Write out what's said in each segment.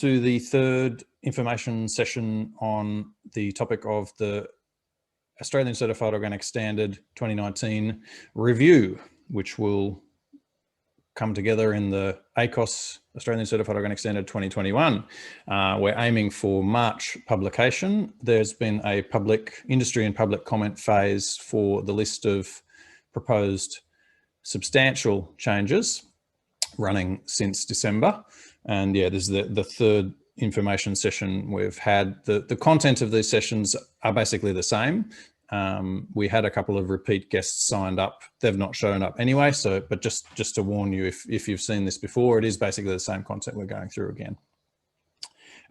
To the third information session on the topic of the Australian Certified Organic Standard 2019 review, which will come together in the ACOS Australian Certified Organic Standard 2021. We're aiming for March publication. There's been a public industry and public comment phase for the list of proposed substantial changes running since December. And yeah, this is the third information session we've had. The content of these sessions are basically the same. We had a couple of repeat guests signed up. They've not shown up anyway, but just to warn you, if you've seen this before, it is basically the same content we're going through again.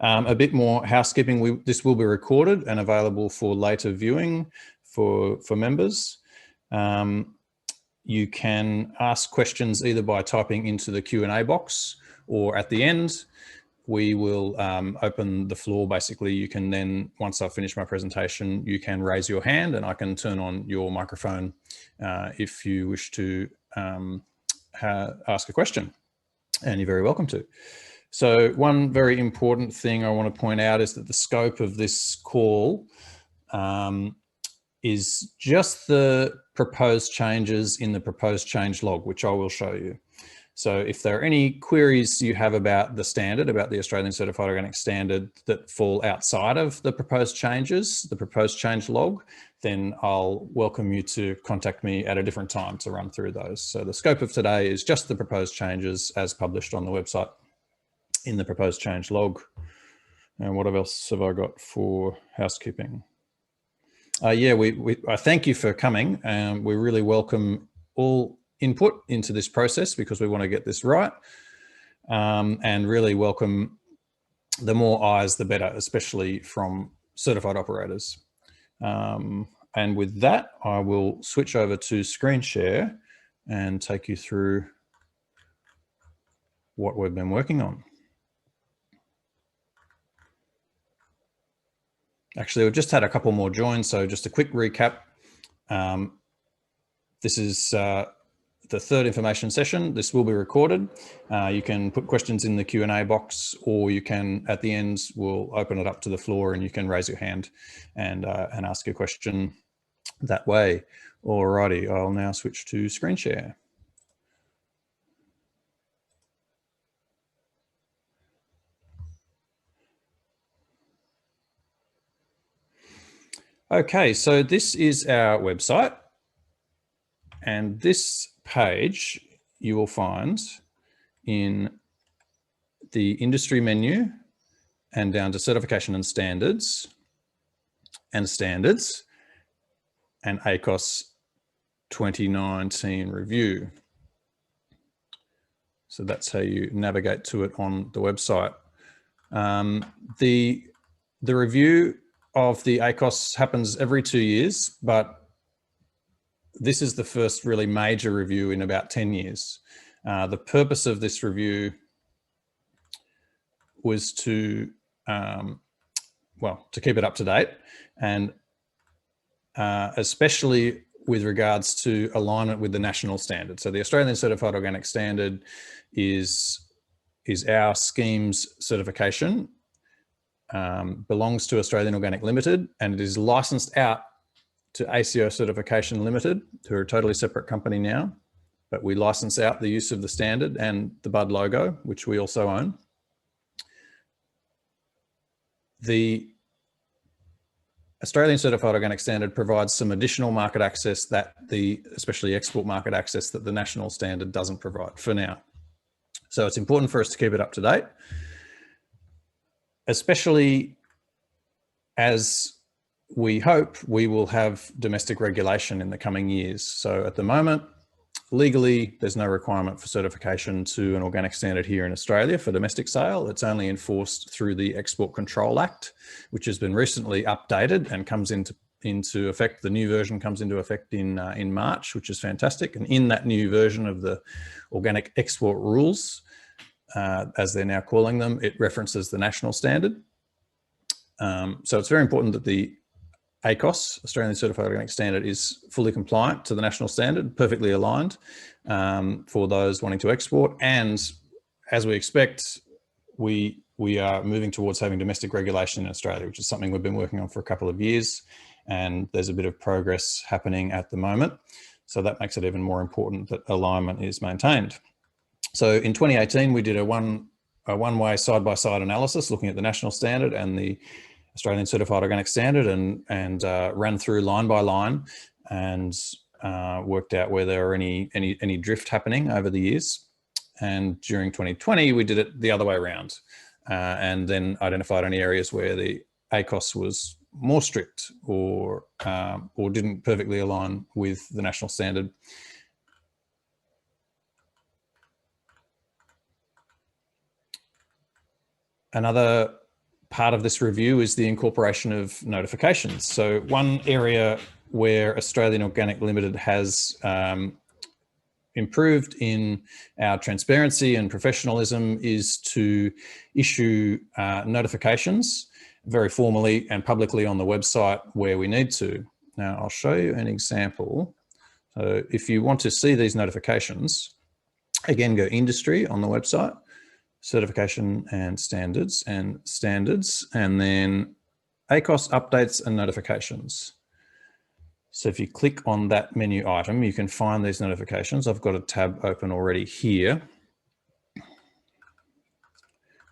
A bit more housekeeping. This will be recorded and available for later viewing for members. You can ask questions either by typing into the Q&A box, or at the end, we will open the floor. Basically, you can then, once I've finished my presentation, you can raise your hand and I can turn on your microphone if you wish to ask a question, and you're very welcome to. So one very important thing I want to point out is that the scope of this call is just the proposed changes in the proposed change log, which I will show you. So if there are any queries you have about the standard, about the Australian Certified Organic Standard that fall outside of the proposed changes, the proposed change log, then I'll welcome you to contact me at a different time to run through those. So the scope of today is just the proposed changes as published on the website in the proposed change log. And what else have I got for housekeeping? Yeah, I thank you for coming. We really welcome all input into this process because we want to get this right, and really welcome the more eyes, the better, especially from certified operators. And with that, I will switch over to screen share and take you through what we've been working on. Actually, we've just had a couple more join, so just a quick recap. This is the third information session. This will be recorded. You can put questions in the Q&A box, or you can, at the end, we'll open it up to the floor and you can raise your hand and ask a question that way. Alrighty, I'll now switch to screen share. Okay, so this is our website, and this page you will find in the industry menu and down to certification and standards and ACOS 2019 review. So that's how you navigate to it on the website. The review of the ACOS happens every 2 years, but this is the first really major review in about 10 years. The purpose of this review was to, well, to keep it up to date, and especially with regards to alignment with the national standard. So the Australian Certified Organic Standard is our scheme's certification, belongs to Australian Organic Ltd, and it is licensed out to ACO Certification Limited, who are a totally separate company now, but we license out the use of the standard and the Bud logo, which we also own. The Australian Certified Organic Standard provides some additional market access that especially export market access, that the national standard doesn't provide for now. So it's important for us to keep it up to date, especially as we hope we will have domestic regulation in the coming years. So at the moment, legally, there's no requirement for certification to an organic standard here in Australia for domestic sale. It's only enforced through the Export Control Act, which has been recently updated and comes into effect. The new version comes into effect in March, which is fantastic. And in that new version of the organic export rules, as they're now calling them, it references the national standard. So it's very important that the ACOS, Australian Certified Organic Standard, is fully compliant to the national standard, perfectly aligned for those wanting to export. And as we expect, we we are moving towards having domestic regulation in Australia, which is something we've been working on for a couple of years, and there's a bit of progress happening at the moment. So that makes it even more important that alignment is maintained. So in 2018, we did a one-way side-by-side analysis looking at the national standard and the Australian Certified Organic Standard, and ran through line by line and worked out where there were any drift happening over the years. And during 2020, we did it the other way around, and then identified any areas where the ACOS was more strict or didn't perfectly align with the national standard. Another part of this review is the incorporation of notifications. So one area where Australian Organic Ltd has improved in our transparency and professionalism is to issue notifications very formally and publicly on the website where we need to. Now I'll show you an example. So if you want to see these notifications, again, go industry on the website, certification and standards, and then ACOS updates and notifications. So if you click on that menu item, you can find these notifications. I've got a tab open already here.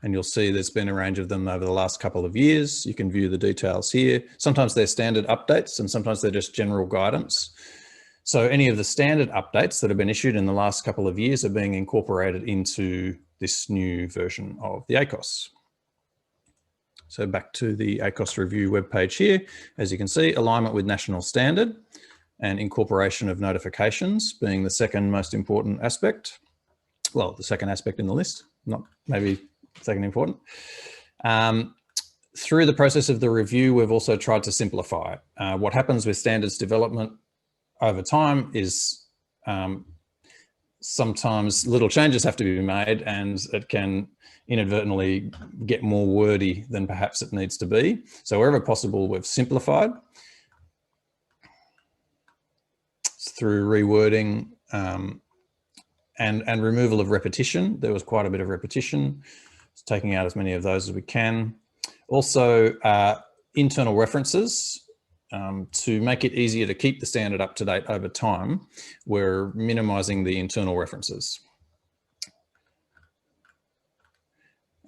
And you'll see there's been a range of them over the last couple of years. You can view the details here. Sometimes they're standard updates and sometimes they're just general guidance. So any of the standard updates that have been issued in the last couple of years are being incorporated into this new version of the ACOS. So back to the ACOS review webpage here. As you can see, alignment with national standard and incorporation of notifications being the second most important aspect. Well, the second aspect in the list, not maybe second important. Through the process of the review, we've also tried to simplify it. What happens with standards development over time is sometimes little changes have to be made, and it can inadvertently get more wordy than perhaps it needs to be. So wherever possible, we've simplified through rewording and removal of repetition. There was quite a bit of repetition, taking out as many of those as we can. Also, internal references. To make it easier to keep the standard up to date over time, we're minimizing the internal references.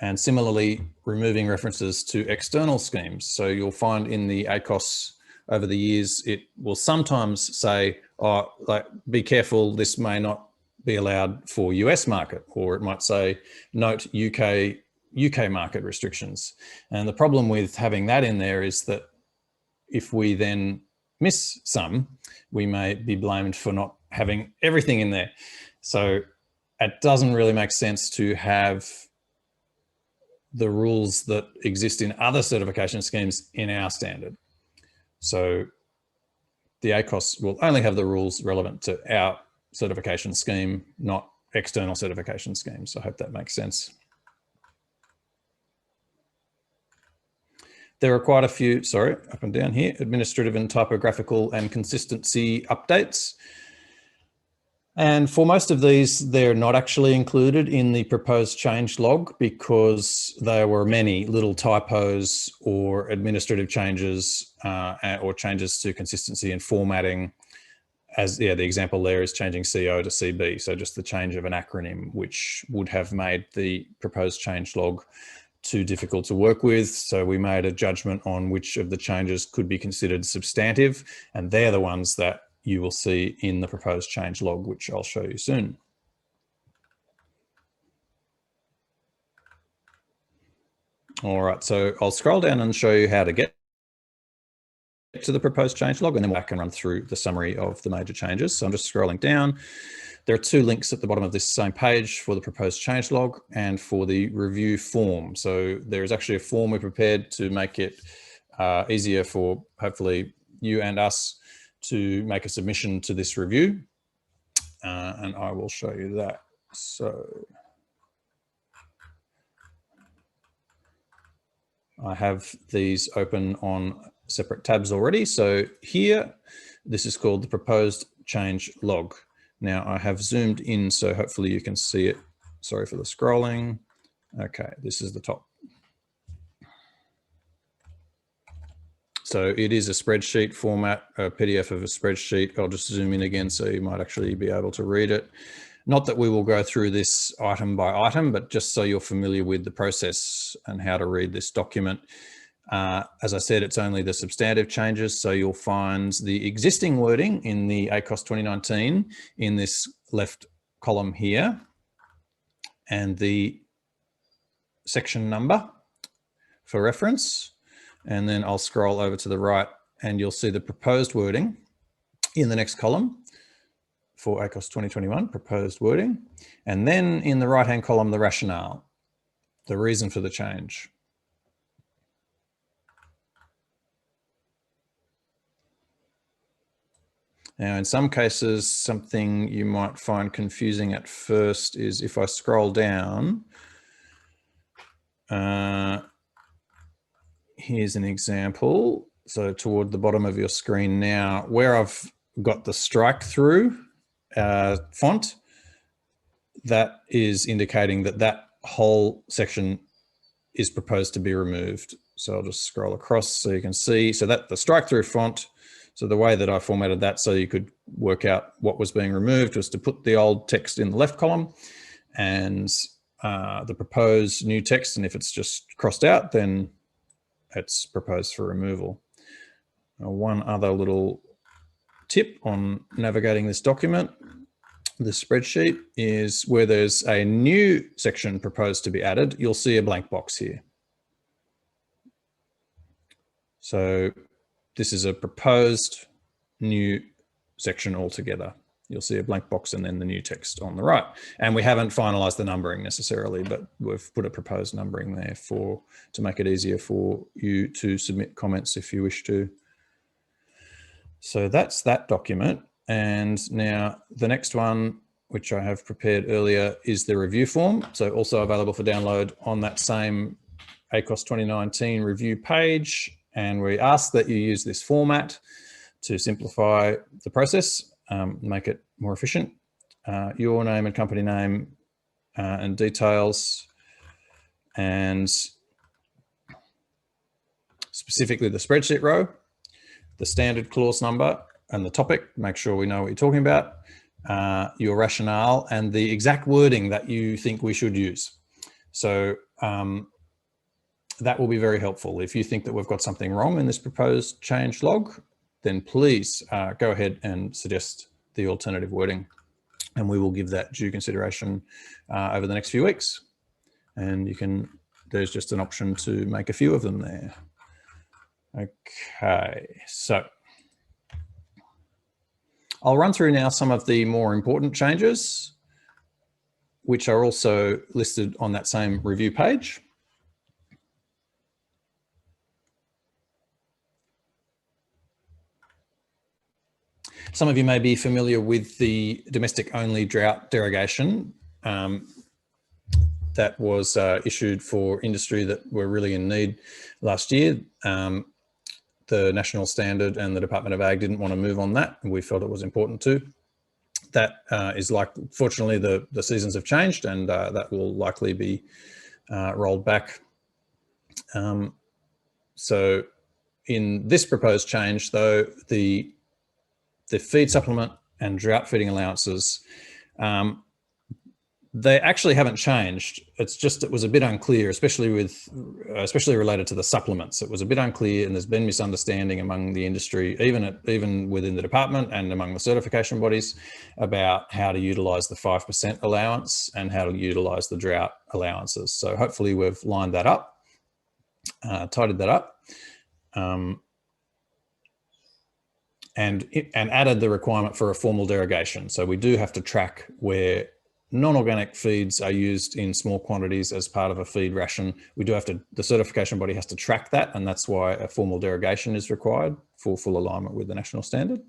And similarly, removing references to external schemes. So you'll find in the ACOS over the years, it will sometimes say, oh, like, be careful, this may not be allowed for US market, or it might say, note UK market restrictions. And the problem with having that in there is that if we then miss some, we may be blamed for not having everything in there. So it doesn't really make sense to have the rules that exist in other certification schemes in our standard. So the ACOS will only have the rules relevant to our certification scheme, not external certification schemes. I hope that makes sense. There are quite a few, sorry, up and down here, administrative and typographical and consistency updates. And for most of these, they're not actually included in the proposed change log because there were many little typos or administrative changes or changes to consistency and formatting. As the example there is changing CO to CB. So just the change of an acronym, which would have made the proposed change log too difficult to work with. So we made a judgment on which of the changes could be considered substantive, and they're the ones that you will see in the proposed change log, which I'll show you soon. All right, so I'll scroll down and show you how to get to the proposed change log, and then I can run through the summary of the major changes. So I'm just scrolling down. There are two links at the bottom of this same page for the proposed change log and for the review form. So there is actually a form we prepared to make it easier for hopefully you and us to make a submission to this review. And I will show you that. So I have these open on separate tabs already. So here, this is called the proposed change log. Now I have zoomed in, so hopefully you can see it. Sorry for the scrolling. Okay, this is the top So it is a spreadsheet format, a PDF of a spreadsheet. I'll just zoom in again so you might actually be able to read it. Not that we will go through this item by item, but just so you're familiar with the process and how to read this document. As I said, it's only the substantive changes. So you'll find the existing wording in the ACOS 2019 in this left column here, and the section number for reference. And then I'll scroll over to the right and you'll see the proposed wording in the next column for ACOS 2021, proposed wording. And then in the right-hand column, the rationale, the reason for the change. Now, in some cases, something you might find confusing at first is if I scroll down, here's an example. So toward the bottom of your screen now, where I've got the strike through font, that is indicating that that whole section is proposed to be removed. So I'll just scroll across so you can see. So that the strike through font, so the way that I formatted that so you could work out what was being removed was to put the old text in the left column and the proposed new text. And if it's just crossed out, then it's proposed for removal. Now, one other little tip on navigating this document, the spreadsheet, is where there's a new section proposed to be added, you'll see a blank box here. So this is a proposed new section altogether. You'll see a blank box and then the new text on the right. And we haven't finalized the numbering necessarily, but we've put a proposed numbering there to make it easier for you to submit comments if you wish to. So that's that document. And now the next one, which I have prepared earlier, is the review form. So also available for download on that same ACOS 2019 review page. And we ask that you use this format to simplify the process, make it more efficient. Your name and company name and details, and specifically the spreadsheet row, the standard clause number and the topic, make sure we know what you're talking about, your rationale and the exact wording that you think we should use. So that will be very helpful. If you think that we've got something wrong in this proposed change log, then please go ahead and suggest the alternative wording, and we will give that due consideration over the next few weeks. And you can, there's just an option to make a few of them there. Okay, so I'll run through now some of the more important changes, which are also listed on that same review page. Some of you may be familiar with the domestic only drought derogation that was issued for industry that were really in need last year. The National Standard and the Department of Ag didn't want to move on that, and we felt it was important to. That is like, fortunately, the seasons have changed, and that will likely be rolled back. So in this proposed change, though, the feed supplement and drought feeding allowances, they actually haven't changed. It's just, it was a bit unclear, especially related to the supplements. It was a bit unclear, and there's been misunderstanding among the industry, even within the department and among the certification bodies, about how to utilise the 5% allowance and how to utilise the drought allowances. So hopefully we've lined that up, tidied that up, and added the requirement for a formal derogation. So we do have to track where non-organic feeds are used in small quantities as part of a feed ration. We do have to, the certification body has to track that, and that's why a formal derogation is required for full alignment with the national standard.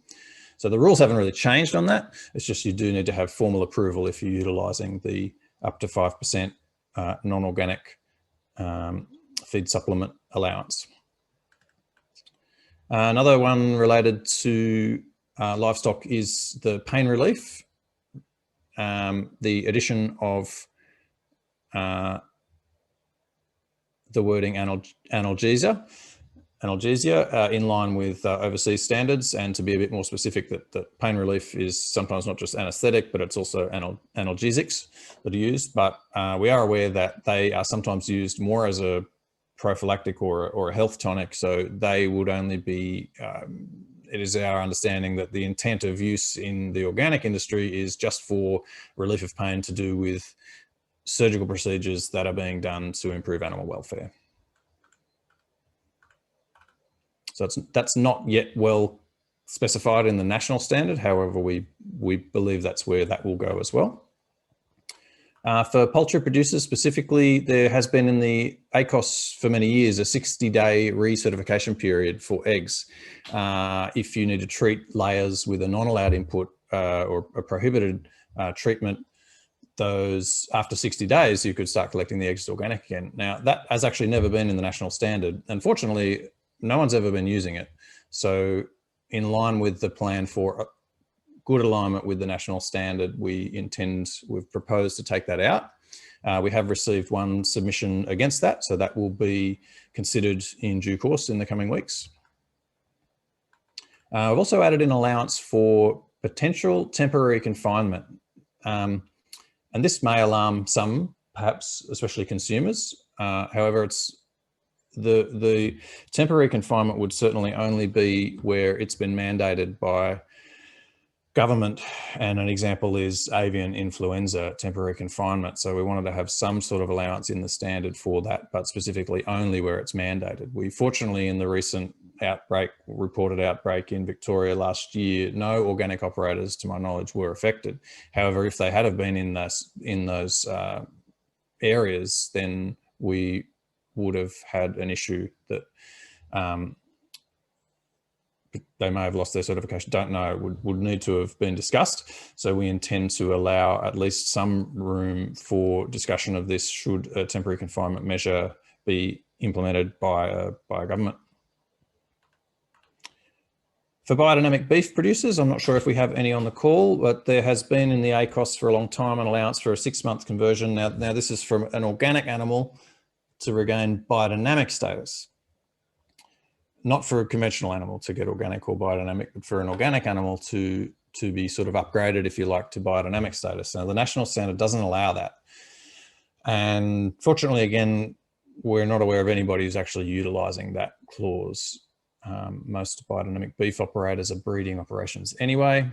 So the rules haven't really changed on that. It's just you do need to have formal approval if you're utilising the up to 5% non-organic feed supplement allowance. Another one related to livestock is the pain relief. The addition of the wording analgesia. analgesia in line with overseas standards, and to be a bit more specific, that pain relief is sometimes not just anesthetic, but it's also analgesics that are used. But we are aware that they are sometimes used more as a prophylactic or a health tonic, so they would only be, it is our understanding that the intent of use in the organic industry is just for relief of pain to do with surgical procedures that are being done to improve animal welfare. So that's not yet well specified in the national standard. However, we believe that's where that will go as well. For poultry producers specifically, there has been in the ACOS for many years a 60-day recertification period for eggs. If you need to treat layers with a non-allowed input or a prohibited treatment, those after 60 days, you could start collecting the eggs as organic again. Now, that has actually never been in the national standard. Unfortunately, no one's ever been using it. So in line with the plan for good alignment with the national standard, we've proposed to take that out. We have received one submission against that, so that will be considered in due course in the coming weeks. I've also added an allowance for potential temporary confinement. And this may alarm some, perhaps, especially consumers. However, the temporary confinement would certainly only be where it's been mandated by government, and an example is avian influenza temporary confinement. So we wanted to have some sort of allowance in the standard for that, but specifically only where it's mandated. We fortunately, in the recent reported outbreak in Victoria last year, no organic operators, to my knowledge, were affected. However, if they had have been in those areas, then we would have had an issue that they may have lost their certification. Don't know, would need to have been discussed. So we intend to allow at least some room for discussion of this should a temporary confinement measure be implemented by a government. For biodynamic beef producers, I'm not sure if we have any on the call, but there has been in the ACOS for a long time an allowance for a 6-month conversion. Now this is from an organic animal to regain biodynamic status. Not for a conventional animal to get organic or biodynamic, but for an organic animal to be sort of upgraded, if you like, to biodynamic status. Now, the national standard doesn't allow that. And fortunately, again, we're not aware of anybody who's actually utilising that clause. Most biodynamic beef operators are breeding operations anyway.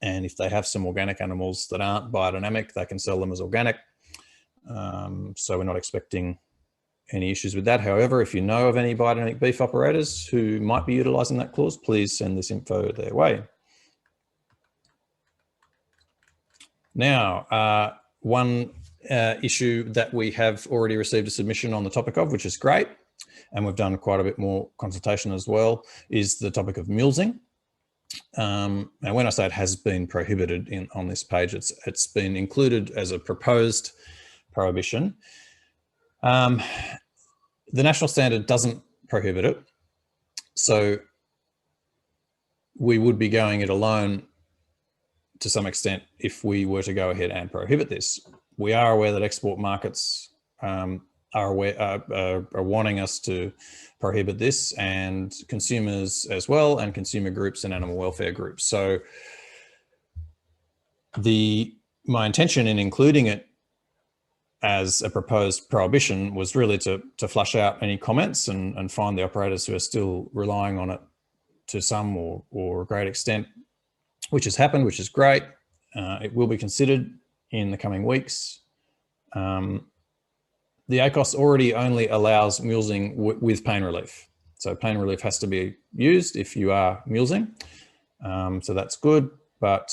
And if they have some organic animals that aren't biodynamic, they can sell them as organic. So we're not expecting any issues with that. However, if you know of any biodynamic beef operators who might be utilising that clause, please send this info their way. Now, one issue that we have already received a submission on the topic of, which is great, and we've done quite a bit more consultation as well, is the topic of mulesing. And when I say it has been prohibited on this page, it's been included as a proposed prohibition. The national standard doesn't prohibit it, so we would be going it alone to some extent if we were to go ahead and prohibit this. We are aware that export markets are wanting us to prohibit this, and consumers as well, and consumer groups and animal welfare groups. So my intention in including it as a proposed prohibition was really to flush out any comments and find the operators who are still relying on it to some or a great extent, which has happened, which is great. It will be considered in the coming weeks. The ACOS already only allows mulesing with pain relief. So pain relief has to be used if you are mulesing. So that's good, but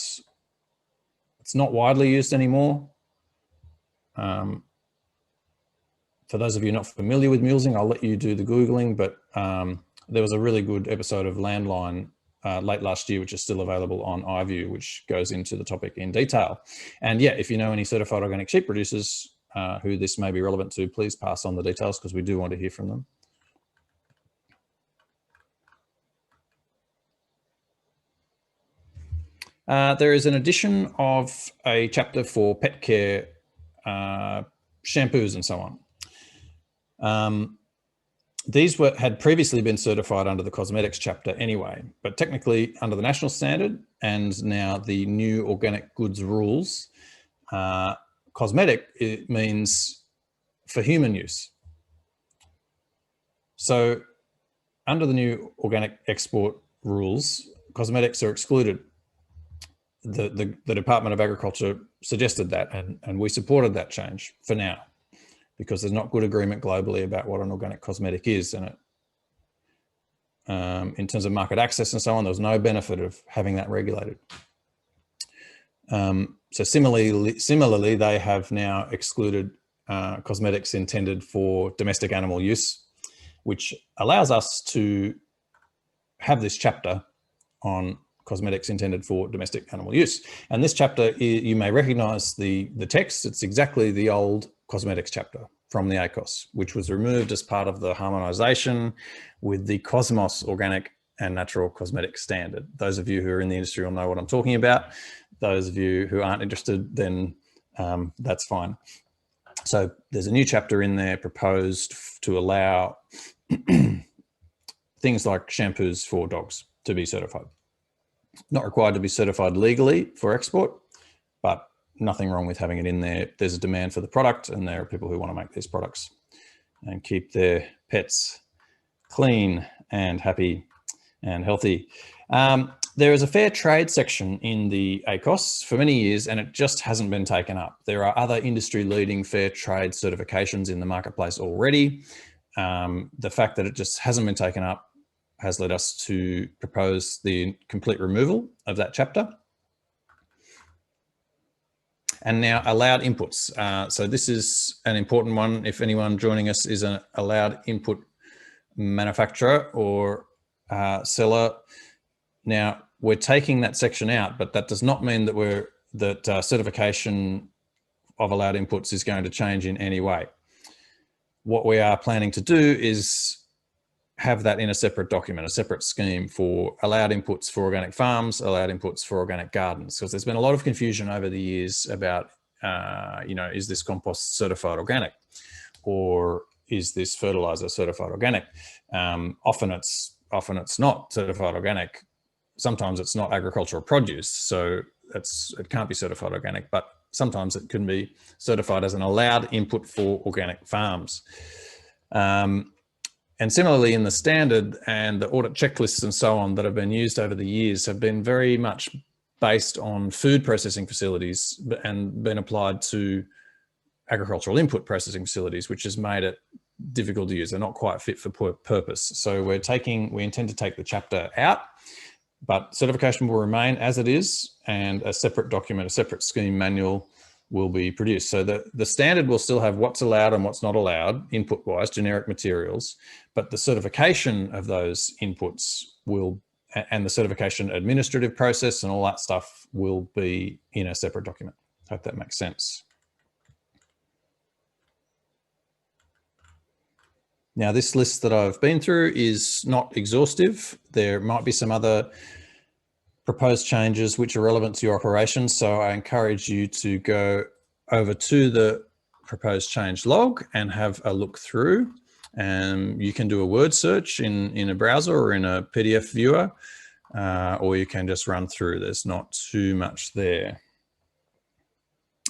it's not widely used anymore. For those of you not familiar with mulesing, I'll let you do the Googling, but there was a really good episode of Landline late last year, which is still available on iView, which goes into the topic in detail. And yeah, if you know any certified organic sheep producers who this may be relevant to, please pass on the details, because we do want to hear from them. There is an addition of a chapter for pet care, shampoos and so on. had previously been certified under the cosmetics chapter anyway, but technically under the national standard and now the new organic goods rules, cosmetic, it means for human use. So under the new organic export rules, cosmetics are excluded. The Department of Agriculture suggested that, and we supported that change for now, because there's not good agreement globally about what an organic cosmetic is. And in terms of market access and so on, there was no benefit of having that regulated. So similarly, they have now excluded cosmetics intended for domestic animal use, which allows us to have this chapter on cosmetics intended for domestic animal use. And this chapter, you may recognize the text. It's exactly the old cosmetics chapter from the ACOS, which was removed as part of the harmonization with the Cosmos Organic and Natural Cosmetic Standard. Those of you who are in the industry will know what I'm talking about. Those of you who aren't interested, then that's fine. So there's a new chapter in there proposed to allow things like shampoos for dogs to be certified. Not required to be certified legally for export, but nothing wrong with having it in there. There's a demand for the product, and there are people who want to make these products and keep their pets clean and happy and healthy. There is a fair trade section in the ACOS for many years, and it just hasn't been taken up. There are other industry-leading fair trade certifications in the marketplace already. The fact that it just hasn't been taken up has led us to propose the complete removal of that chapter. And now allowed inputs. So this is an important one. If anyone joining us is an allowed input manufacturer or seller, now we're taking that section out, but that does not mean that certification of allowed inputs is going to change in any way. What we are planning to do is have that in a separate document, a separate scheme for allowed inputs for organic farms, allowed inputs for organic gardens, because there's been a lot of confusion over the years about, is this compost certified organic, or is this fertilizer certified organic? Often it's not certified organic. Sometimes it's not agricultural produce, so it can't be certified organic, but sometimes it can be certified as an allowed input for organic farms. And similarly, in the standard and the audit checklists and so on that have been used over the years have been very much based on food processing facilities and been applied to agricultural input processing facilities, which has made it difficult to use. They're not quite fit for purpose. So we intend to take the chapter out, but certification will remain as it is, and a separate document, a separate scheme manual will be produced. So the standard will still have what's allowed and what's not allowed input-wise, generic materials, but the certification of those inputs and the certification administrative process and all that stuff will be in a separate document. Hope that makes sense. Now, this list that I've been through is not exhaustive. There might be some other proposed changes which are relevant to your operations. So I encourage you to go over to the proposed change log and have a look through. You can do a word search in a browser or in a PDF viewer, or you can just run through. There's not too much there.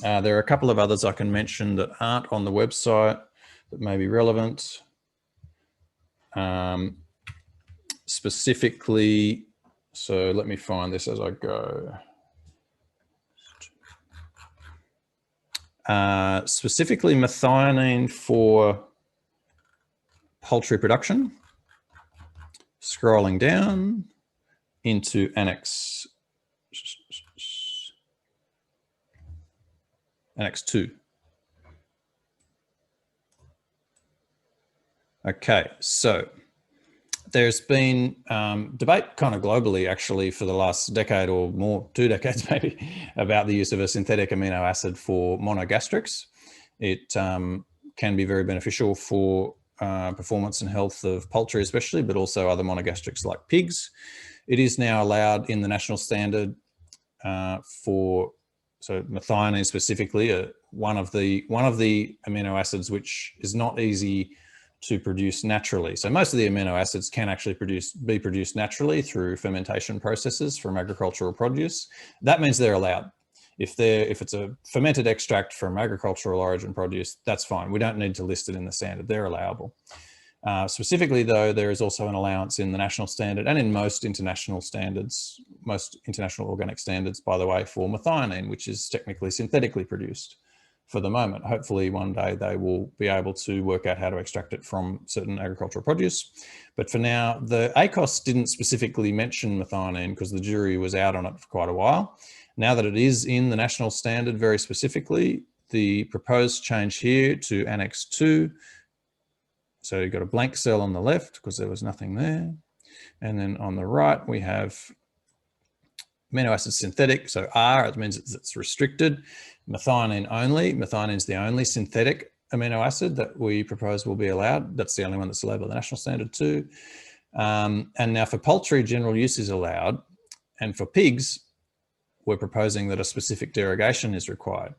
There are a couple of others I can mention that aren't on the website that may be relevant. Specifically, so let me find this as I go. Specifically methionine for poultry production. Scrolling down into Annex 2. Okay, so there's been debate kind of globally actually for the last decade or more, 2 decades maybe, about the use of a synthetic amino acid for monogastrics. It can be very beneficial for performance and health of poultry especially, but also other monogastrics like pigs. It is now allowed in the national standard so methionine specifically, one of the amino acids which is not easy to produce naturally. So most of the amino acids can actually be produced naturally through fermentation processes from agricultural produce. That means they're allowed. If it's a fermented extract from agricultural origin produce, that's fine. We don't need to list it in the standard. They're allowable. Specifically though, there is also an allowance in the national standard and in most international standards, most international organic standards, by the way, for methionine, which is technically synthetically produced for the moment. Hopefully one day they will be able to work out how to extract it from certain agricultural produce. But for now, the ACOS didn't specifically mention methionine because the jury was out on it for quite a while. Now that it is in the national standard very specifically, the proposed change here to Annex 2, so you've got a blank cell on the left because there was nothing there. And then on the right, we have amino acid synthetic. So R, it means it's restricted. Methionine only. Methionine is the only synthetic amino acid that we propose will be allowed. That's the only one that's allowed by the national standard too. And now for poultry, general use is allowed. And for pigs, we're proposing that a specific derogation is required.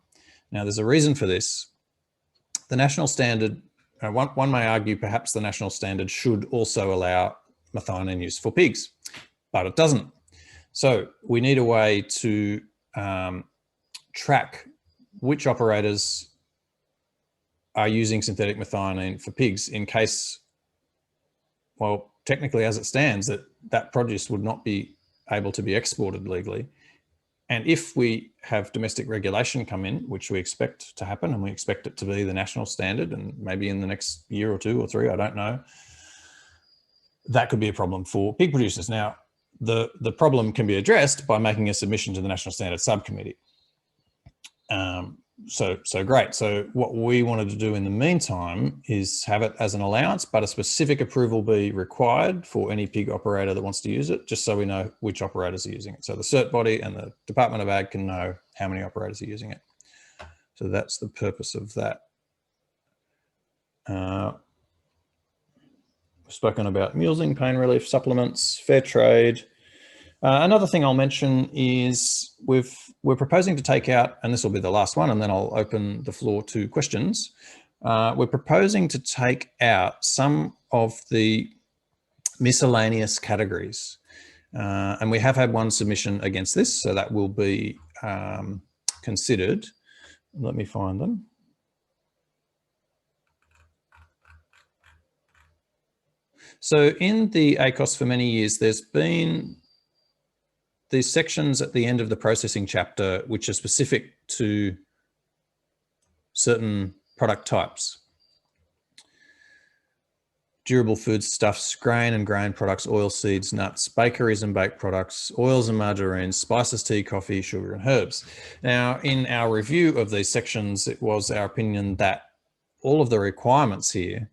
Now there's a reason for this. The national standard, one may argue perhaps the national standard should also allow methionine use for pigs, but it doesn't. So we need a way to track which operators are using synthetic methionine for pigs in case, well, technically as it stands, that produce would not be able to be exported legally. And if we have domestic regulation come in, which we expect to happen, and we expect it to be the national standard, and maybe in the next year or 2 or 3, I don't know, that could be a problem for pig producers. Now, the problem can be addressed by making a submission to the National Standards Subcommittee. So great. So what we wanted to do in the meantime is have it as an allowance, but a specific approval be required for any pig operator that wants to use it, just so we know which operators are using it. So the cert body and the Department of Ag can know how many operators are using it. So that's the purpose of that. We've spoken about mulesing, pain relief, supplements, fair trade. Another thing I'll mention is we're proposing to take out, and this will be the last one, and then I'll open the floor to questions. We're proposing to take out some of the miscellaneous categories. And we have had one submission against this, so that will be considered. Let me find them. So in the ACOS for many years, there's been these sections at the end of the processing chapter, which are specific to certain product types. Durable foodstuffs, grain and grain products, oil seeds, nuts, bakeries and baked products, oils and margarines, spices, tea, coffee, sugar and herbs. Now, in our review of these sections, it was our opinion that all of the requirements here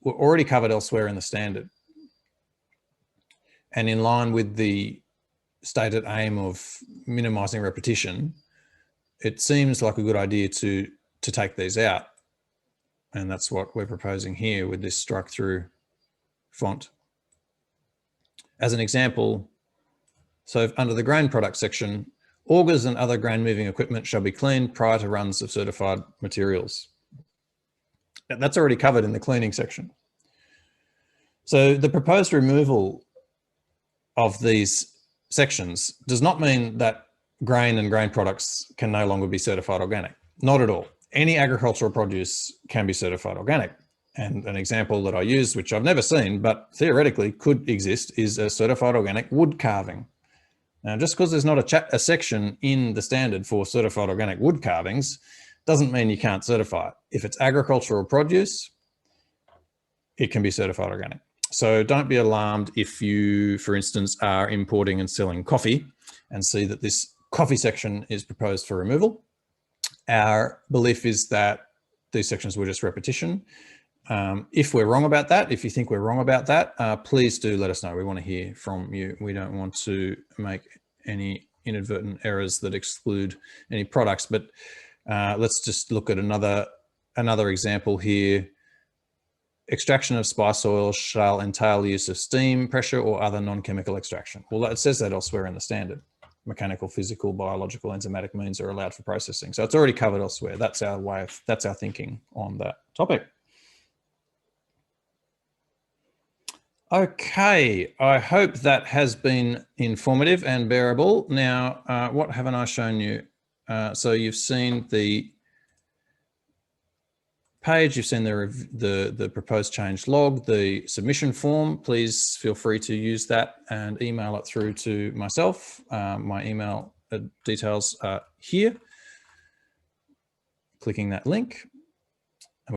were already covered elsewhere in the standard. And in line with the stated aim of minimizing repetition, it seems like a good idea to take these out. And that's what we're proposing here with this strike through font. As an example, so under the grain product section, augers and other grain moving equipment shall be cleaned prior to runs of certified materials. That's already covered in the cleaning section. So the proposed removal of these sections does not mean that grain and grain products can no longer be certified organic. Not at all. Any agricultural produce can be certified organic. And an example that I use, which I've never seen, but theoretically could exist, is a certified organic wood carving. Now, just because there's not a section in the standard for certified organic wood carvings doesn't mean you can't certify it. If it's agricultural produce, it can be certified organic. So don't be alarmed if you, for instance, are importing and selling coffee and see that this coffee section is proposed for removal. Our belief is that these sections were just repetition. If we're wrong about that, if you think we're wrong about that, please do let us know. We want to hear from you. We don't want to make any inadvertent errors that exclude any products. But let's just look at another example here. Extraction of spice oil shall entail the use of steam, pressure, or other non-chemical extraction. Well, it says that elsewhere in the standard. Mechanical, physical, biological, enzymatic means are allowed for processing. So it's already covered elsewhere. That's our thinking on that topic. Okay, I hope that has been informative and bearable. Now, what haven't I shown you? So you've seen the page, you've seen the proposed change log, the submission form. Please feel free to use that and email it through to myself. My email details are here. Clicking that link.